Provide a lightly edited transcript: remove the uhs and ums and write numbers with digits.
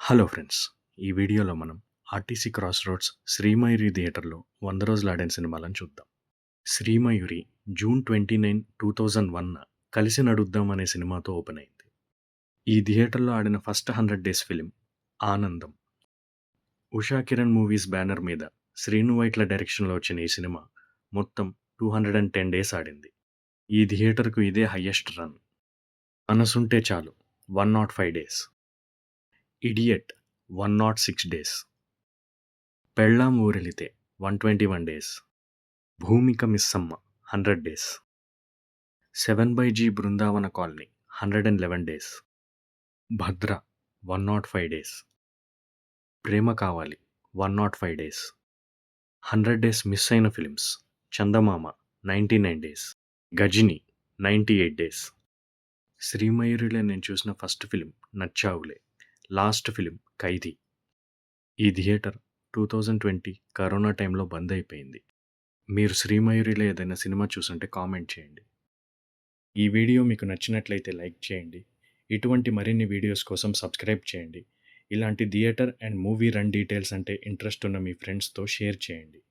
Hello friends. ఈ వీడియోలో మనం ఆర్టీసీ క్రాస్ రోడ్స్ శ్రీమయూరి థియేటర్‌లో 100 రోజులు ఆడిన సినిమాలను చూద్దాం. శ్రీమయూరి జూన్ 29, 2001 కలిసి నడుద్దాం అనే సినిమాతో ఓపెన్ అయింది. ఈ థియేటర్‌లో ఆడిన ఫస్ట్ 100 డేస్ ఫిల్మ్ ఆనందం. ఉషా కిరణ్ మూవీస్ బ్యానర్ మీద శ్రీను వైట్ల డైరెక్షన్‌లో వచ్చిన ఈ సినిమా మొత్తం 210 డేస్ ఆడింది. ఈ థియేటర్‌కు ఇదే హైయెస్ట్ రన్. మనసుంటే చాలు 105 days. Idiot 106 days. Pellam Oorelithe 121 days. Bhumika Missamma 100 days. 7/G Brindavana Colony 111 days. Bhadra 105 days. Prema Kavali 105 days. 100 days miss అయిన films Chandamama 99 days. Ghajini 98 days. శ్రీమయూరిలో నేను చూసిన first film Nachavule. Last film Khaidi. ఈ థియేటర్ 2020 కరోనా టైంలో బంద్ అయిపోయింది. మీరు శ్రీమయూరిలో ఏదైనా సినిమా చూసుంటే కామెంట్ చేయండి. ఈ వీడియో మీకు నచ్చినట్లయితే లైక్ చేయండి. ఇటువంటి మరిన్ని వీడియోస్ కోసం సబ్స్క్రైబ్ చేయండి. ఇలాంటి theatre and movie run details అంటే ఇంట్రెస్ట్ ఉన్న మీ ఫ్రెండ్స్తో షేర్ చేయండి.